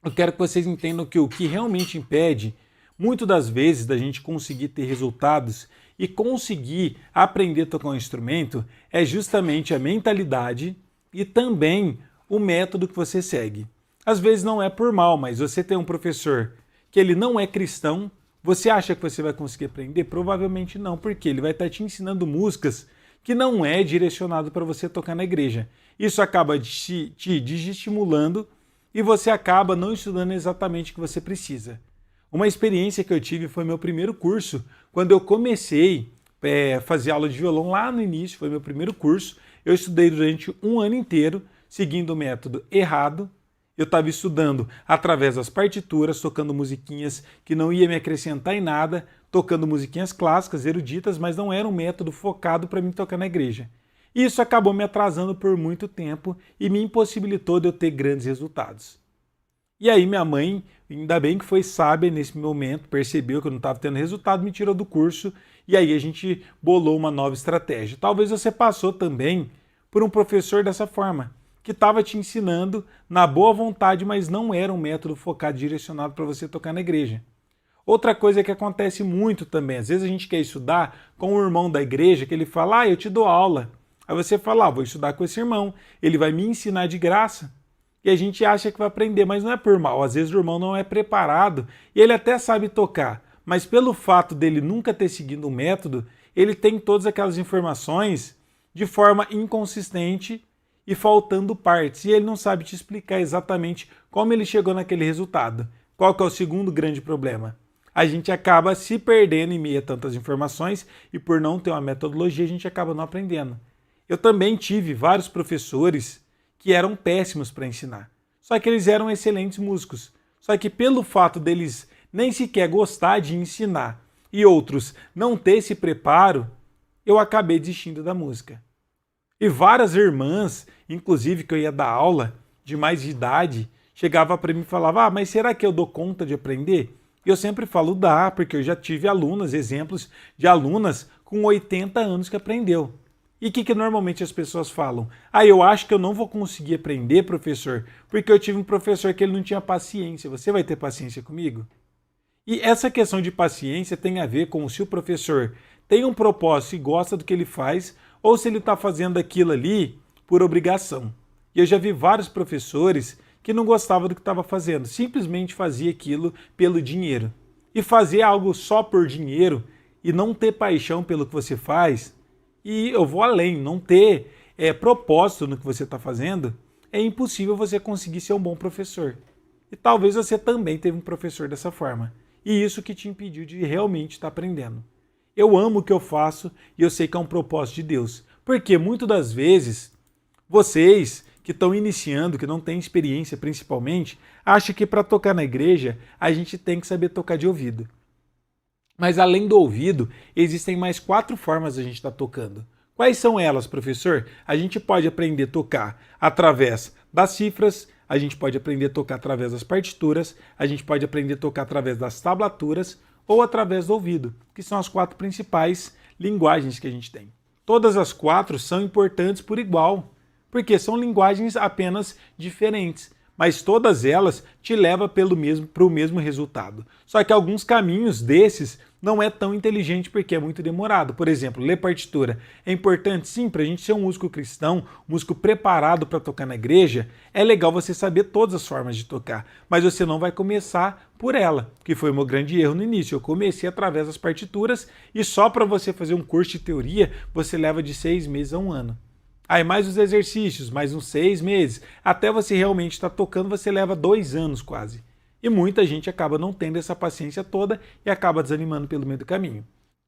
eu quero que vocês entendam que o que realmente impede, muitas das vezes, da gente conseguir ter resultados e conseguir aprender a tocar um instrumento é justamente a mentalidade e também o método que você segue. Às vezes não é por mal, mas você tem um professor que ele não é cristão, você acha que você vai conseguir aprender? Provavelmente não, porque ele vai estar te ensinando músicas que não é direcionado para você tocar na igreja. Isso acaba te desestimulando e você acaba não estudando exatamente o que você precisa. Uma experiência que eu tive foi meu primeiro curso, quando eu comecei a fazer aula de violão lá no início, foi meu primeiro curso. Eu estudei durante um ano inteiro, seguindo o método errado. Eu estava estudando através das partituras, tocando musiquinhas que não ia me acrescentar em nada, tocando musiquinhas clássicas, eruditas, mas não era um método focado para mim tocar na igreja. Isso acabou me atrasando por muito tempo e me impossibilitou de eu ter grandes resultados. E aí minha mãe, ainda bem que foi sábia nesse momento, percebeu que eu não estava tendo resultado, me tirou do curso e aí a gente bolou uma nova estratégia. Talvez você passou também por um professor dessa forma, que estava te ensinando na boa vontade, mas não era um método focado, direcionado para você tocar na igreja. Outra coisa que acontece muito também, às vezes a gente quer estudar com um irmão da igreja, que ele fala, eu te dou aula. Aí você fala, vou estudar com esse irmão, ele vai me ensinar de graça. E a gente acha que vai aprender, mas não é por mal. Às vezes o irmão não é preparado e ele até sabe tocar, mas pelo fato dele nunca ter seguido um método, ele tem todas aquelas informações de forma inconsistente e faltando partes. E ele não sabe te explicar exatamente como ele chegou naquele resultado. Qual que é o segundo grande problema? A gente acaba se perdendo em meio a tantas informações e por não ter uma metodologia a gente acaba não aprendendo. Eu também tive vários professores que eram péssimos para ensinar. Só que eles eram excelentes músicos. Só que pelo fato deles nem sequer gostar de ensinar e outros não ter esse preparo, eu acabei desistindo da música. E várias irmãs, inclusive que eu ia dar aula de mais de idade, chegava para mim e falava, mas será que eu dou conta de aprender? E eu sempre falo, dá, porque eu já tive alunas, exemplos de alunas com 80 anos que aprendeu. E o que normalmente as pessoas falam? Eu acho que eu não vou conseguir aprender, professor, porque eu tive um professor que ele não tinha paciência. Você vai ter paciência comigo? E essa questão de paciência tem a ver com se o professor tem um propósito e gosta do que ele faz, ou se ele está fazendo aquilo ali por obrigação. E eu já vi vários professores que não gostavam do que estava fazendo, simplesmente fazia aquilo pelo dinheiro. E fazer algo só por dinheiro e não ter paixão pelo que você faz, e eu vou além, não ter propósito no que você está fazendo, é impossível você conseguir ser um bom professor. E talvez você também teve um professor dessa forma. E isso que te impediu de realmente estar aprendendo. Eu amo o que eu faço e eu sei que é um propósito de Deus. Porque muitas das vezes, vocês que estão iniciando, que não têm experiência principalmente, acham que para tocar na igreja a gente tem que saber tocar de ouvido. Mas além do ouvido, existem mais 4 formas de a gente estar tocando. Quais são elas, professor? A gente pode aprender a tocar através das cifras, a gente pode aprender a tocar através das partituras, a gente pode aprender a tocar através das tablaturas ou através do ouvido, que são as 4 principais linguagens que a gente tem. Todas as 4 são importantes por igual, porque são linguagens apenas diferentes, mas todas elas te levam para o mesmo resultado. Só que alguns caminhos desses não é tão inteligente porque é muito demorado. Por exemplo, ler partitura é importante sim para a gente ser um músico cristão, um músico preparado para tocar na igreja. É legal você saber todas as formas de tocar, mas você não vai começar por ela, que foi o meu grande erro no início. Eu comecei através das partituras e só para você fazer um curso de teoria você leva de 6 meses a 1 ano. Aí mais os exercícios, mais uns 6 meses, até você realmente estar tocando, você leva 2 anos quase. E muita gente acaba não tendo essa paciência toda e acaba desanimando pelo meio do caminho.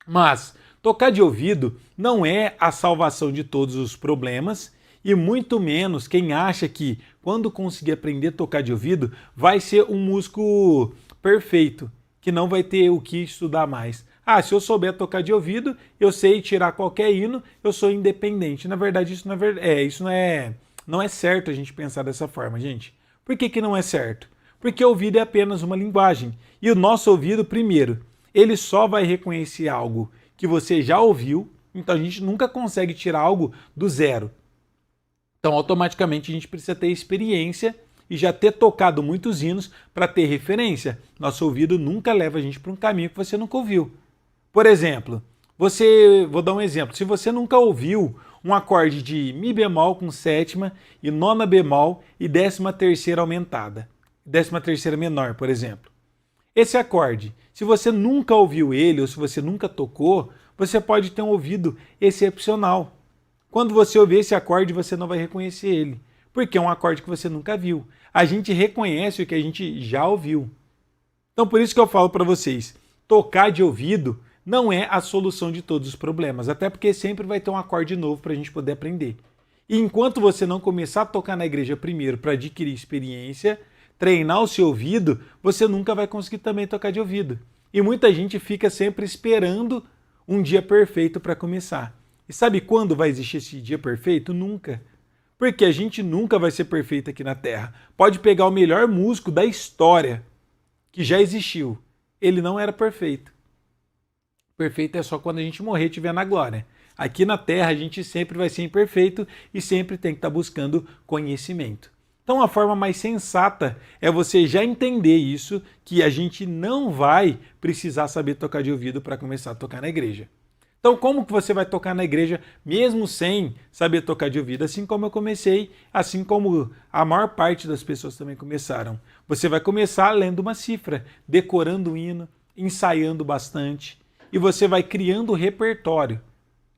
Mas tocar de ouvido não é a salvação de todos os problemas e muito menos quem acha que quando conseguir aprender a tocar de ouvido vai ser um músico perfeito, que não vai ter o que estudar mais. Se eu souber tocar de ouvido, eu sei tirar qualquer hino, eu sou independente. Na verdade, isso não é verdade. Não é certo a gente pensar dessa forma, gente. Por que não é certo? Porque o ouvido é apenas uma linguagem. E o nosso ouvido, primeiro, ele só vai reconhecer algo que você já ouviu, então a gente nunca consegue tirar algo do zero. Então, automaticamente, a gente precisa ter experiência e já ter tocado muitos hinos para ter referência. Nosso ouvido nunca leva a gente para um caminho que você nunca ouviu. Por exemplo, vou dar um exemplo. Se você nunca ouviu um acorde de Mi bemol com sétima e nona bemol e 13ª aumentada, 13ª menor, por exemplo. Esse acorde, se você nunca ouviu ele ou se você nunca tocou, você pode ter um ouvido excepcional. Quando você ouvir esse acorde, você não vai reconhecer ele, porque é um acorde que você nunca viu. A gente reconhece o que a gente já ouviu. Então, por isso que eu falo para vocês, tocar de ouvido não é a solução de todos os problemas, até porque sempre vai ter um acorde novo para a gente poder aprender. E enquanto você não começar a tocar na igreja primeiro para adquirir experiência, treinar o seu ouvido, você nunca vai conseguir também tocar de ouvido. E muita gente fica sempre esperando um dia perfeito para começar. E sabe quando vai existir esse dia perfeito? Nunca. Porque a gente nunca vai ser perfeito aqui na Terra. Pode pegar o melhor músico da história que já existiu. Ele não era perfeito. Perfeito é só quando a gente morrer e estiver na glória. Aqui na Terra a gente sempre vai ser imperfeito e sempre tem que estar buscando conhecimento. Então a forma mais sensata é você já entender isso, que a gente não vai precisar saber tocar de ouvido para começar a tocar na igreja. Então como que você vai tocar na igreja mesmo sem saber tocar de ouvido? Assim como eu comecei, assim como a maior parte das pessoas também começaram. Você vai começar lendo uma cifra, decorando o hino, ensaiando bastante e você vai criando repertório.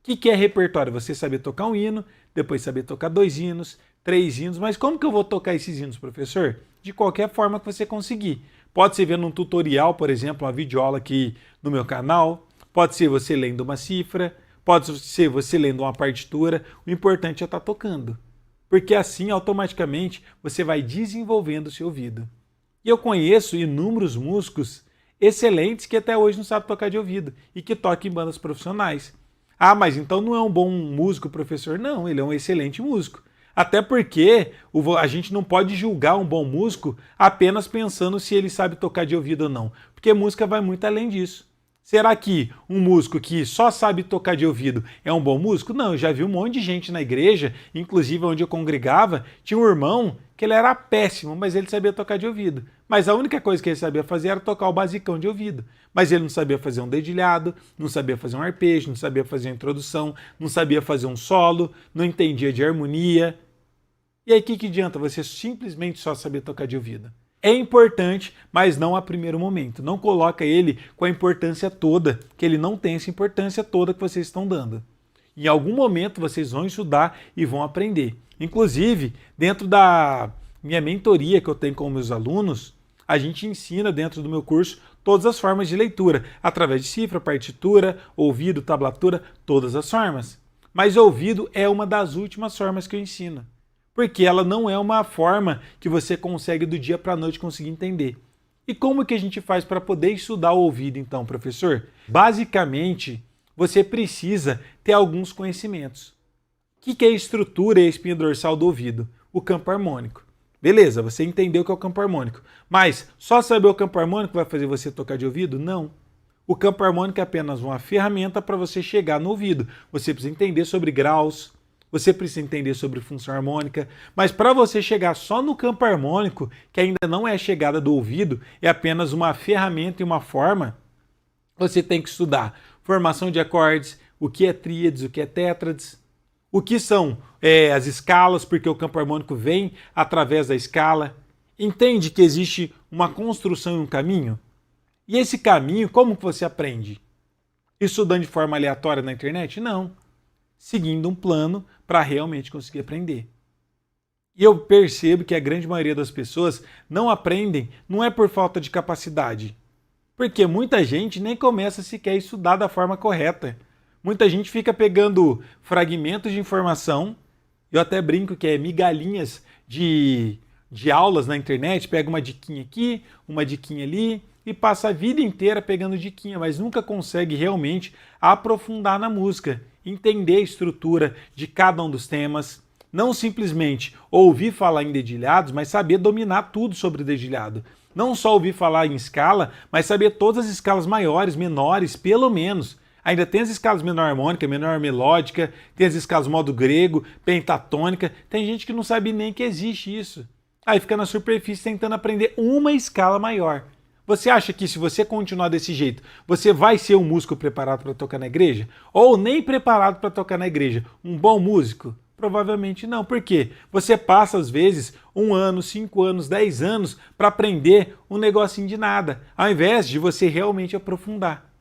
O que é repertório? Você saber tocar um hino, depois saber tocar 2 hinos, 3 hinos, mas como que eu vou tocar esses hinos, professor? De qualquer forma que você conseguir. Pode ser vendo um tutorial, por exemplo, uma videoaula aqui no meu canal, pode ser você lendo uma cifra, pode ser você lendo uma partitura, o importante é estar tocando. Porque assim, automaticamente, você vai desenvolvendo o seu ouvido. E eu conheço inúmeros músicos excelentes que até hoje não sabem tocar de ouvido e que tocam em bandas profissionais. Ah, mas então não é um bom músico, professor? Não, ele é um excelente músico. Até porque a gente não pode julgar um bom músico apenas pensando se ele sabe tocar de ouvido ou não. Porque música vai muito além disso. Será que um músico que só sabe tocar de ouvido é um bom músico? Não, eu já vi um monte de gente na igreja, inclusive onde eu congregava, tinha um irmão que ele era péssimo, mas ele sabia tocar de ouvido. Mas a única coisa que ele sabia fazer era tocar o basicão de ouvido. Mas ele não sabia fazer um dedilhado, não sabia fazer um arpejo, não sabia fazer uma introdução, não sabia fazer um solo, não entendia de harmonia. E aí o que adianta você simplesmente só saber tocar de ouvido? É importante, mas não a primeiro momento. Não coloca ele com a importância toda, que ele não tem essa importância toda que vocês estão dando. Em algum momento vocês vão estudar e vão aprender. Inclusive, dentro da minha mentoria que eu tenho com meus alunos, a gente ensina dentro do meu curso todas as formas de leitura, através de cifra, partitura, ouvido, tablatura, todas as formas. Mas ouvido é uma das últimas formas que eu ensino. Porque ela não é uma forma que você consegue do dia para a noite conseguir entender. E como que a gente faz para poder estudar o ouvido então, professor? Basicamente, você precisa ter alguns conhecimentos. O que é a estrutura e a espinha dorsal do ouvido? O campo harmônico. Beleza, você entendeu o que é o campo harmônico. Mas só saber o campo harmônico vai fazer você tocar de ouvido? Não. O campo harmônico é apenas uma ferramenta para você chegar no ouvido. Você precisa entender sobre graus, você precisa entender sobre função harmônica, mas para você chegar só no campo harmônico, que ainda não é a chegada do ouvido, é apenas uma ferramenta e uma forma, você tem que estudar formação de acordes, o que é tríades, o que é tétrades, o que são as escalas, porque o campo harmônico vem através da escala. Entende que existe uma construção e um caminho? E esse caminho, como que você aprende? Estudando de forma aleatória na internet? Não. Seguindo um plano para realmente conseguir aprender. E eu percebo que a grande maioria das pessoas não aprendem, não é por falta de capacidade. Porque muita gente nem começa sequer a estudar da forma correta. Muita gente fica pegando fragmentos de informação, eu até brinco que é migalhinhas de aulas na internet, pega uma diquinha aqui, uma diquinha ali, e passa a vida inteira pegando diquinha, mas nunca consegue realmente aprofundar na música, entender a estrutura de cada um dos temas, não simplesmente ouvir falar em dedilhados, mas saber dominar tudo sobre dedilhado. Não só ouvir falar em escala, mas saber todas as escalas maiores, menores, pelo menos. Ainda tem as escalas menor harmônica, menor melódica, tem as escalas modo grego, pentatônica. Tem gente que não sabe nem que existe isso. Aí fica na superfície tentando aprender uma escala maior. Você acha que se você continuar desse jeito, você vai ser um músico preparado para tocar na igreja? Ou nem preparado para tocar na igreja? Um bom músico? Provavelmente não. Por quê? Você passa, às vezes, 1 ano, 5 anos, 10 anos para aprender um negocinho de nada, ao invés de você realmente aprofundar.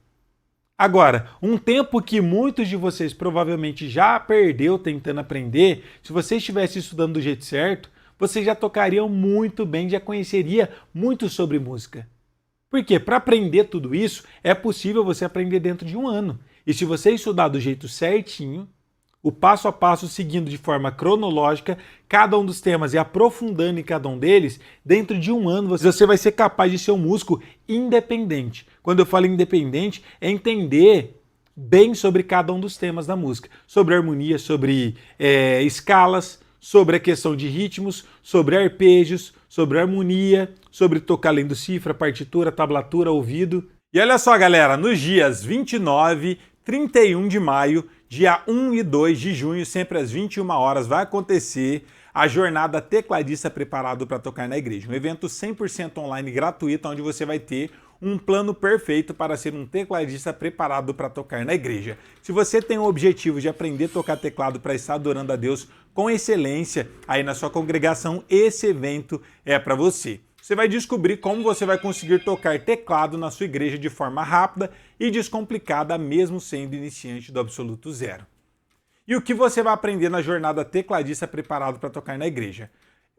Agora, um tempo que muitos de vocês provavelmente já perdeu tentando aprender, se você estivesse estudando do jeito certo, vocês já tocariam muito bem, já conheceria muito sobre música. Porque para aprender tudo isso, é possível você aprender dentro de 1 ano. E se você estudar do jeito certinho, o passo a passo seguindo de forma cronológica, cada um dos temas e aprofundando em cada um deles, dentro de 1 ano você vai ser capaz de ser um músico independente. Quando eu falo independente, é entender bem sobre cada um dos temas da música. Sobre harmonia, sobre escalas, sobre a questão de ritmos, sobre arpejos, sobre harmonia, sobre tocar lendo cifra, partitura, tablatura, ouvido. E olha só, galera, nos dias 29, 31 de maio, dia 1 e 2 de junho, sempre às 21 horas, vai acontecer a jornada Tecladista Preparado para Tocar na Igreja. Um evento 100% online gratuito, onde você vai ter um plano perfeito para ser um tecladista preparado para tocar na igreja. Se você tem o objetivo de aprender a tocar teclado para estar adorando a Deus com excelência aí na sua congregação, esse evento é para você. Você vai descobrir como você vai conseguir tocar teclado na sua igreja de forma rápida e descomplicada, mesmo sendo iniciante do absoluto zero. E o que você vai aprender na jornada Tecladista Preparado para Tocar na Igreja?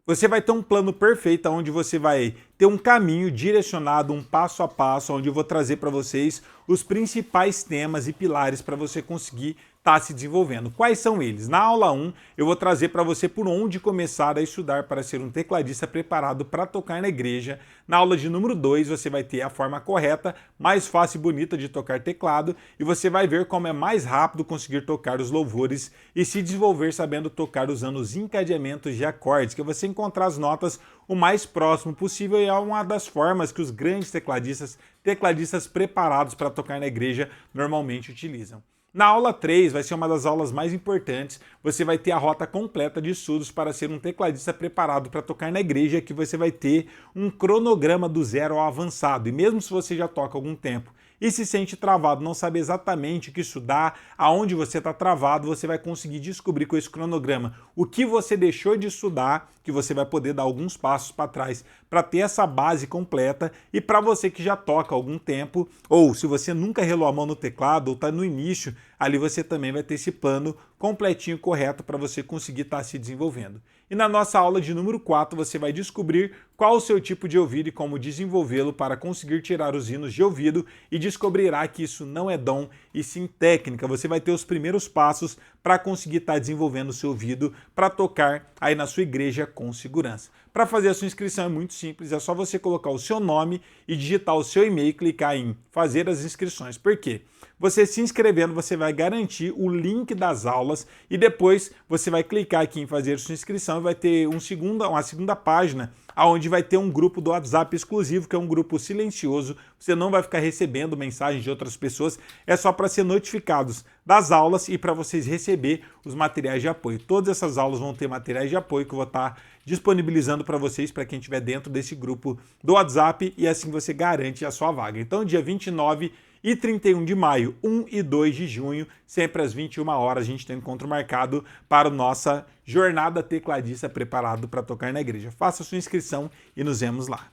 Você vai ter um plano perfeito onde você vai ter um caminho direcionado, um passo a passo, onde eu vou trazer para vocês os principais temas e pilares para você conseguir estar se desenvolvendo. Quais são eles? Na aula 1, eu vou trazer para você por onde começar a estudar para ser um tecladista preparado para tocar na igreja. Na aula de número 2, você vai ter a forma correta, mais fácil e bonita de tocar teclado, e você vai ver como é mais rápido conseguir tocar os louvores e se desenvolver sabendo tocar usando os encadeamentos de acordes, que você encontrar as notas o mais próximo possível, e é uma das formas que os grandes tecladistas preparados para tocar na igreja normalmente utilizam. Na aula 3 vai ser uma das aulas mais importantes, você vai ter a rota completa de estudos para ser um tecladista preparado para tocar na igreja, que você vai ter um cronograma do zero ao avançado, e mesmo se você já toca há algum tempo e se sente travado, não sabe exatamente o que estudar, aonde você está travado, você vai conseguir descobrir com esse cronograma o que você deixou de estudar, que você vai poder dar alguns passos para trás para ter essa base completa. E para você que já toca há algum tempo, ou se você nunca relou a mão no teclado ou está no início, ali você também vai ter esse plano completinho, correto, para você conseguir estar se desenvolvendo. E na nossa aula de número 4, você vai descobrir qual o seu tipo de ouvido e como desenvolvê-lo para conseguir tirar os hinos de ouvido, e descobrirá que isso não é dom e sim técnica. Você vai ter os primeiros passos para conseguir estar desenvolvendo o seu ouvido para tocar aí na sua igreja com segurança. Para fazer a sua inscrição é muito simples, é só você colocar o seu nome e digitar o seu e-mail e clicar em fazer as inscrições. Por quê? Você se inscrevendo, você vai garantir o link das aulas e depois você vai clicar aqui em fazer sua inscrição e vai ter uma segunda página onde vai ter um grupo do WhatsApp exclusivo, que é um grupo silencioso. Você não vai ficar recebendo mensagens de outras pessoas, é só para ser notificados das aulas e para vocês receber os materiais de apoio. Todas essas aulas vão ter materiais de apoio que eu vou estar disponibilizando para vocês, para quem estiver dentro desse grupo do WhatsApp, e assim você garante a sua vaga. Então, dia 29 e 31 de maio, 1 e 2 de junho, sempre às 21 horas, a gente tem um encontro marcado para a nossa jornada tecladista preparado para tocar na igreja. Faça sua inscrição e nos vemos lá.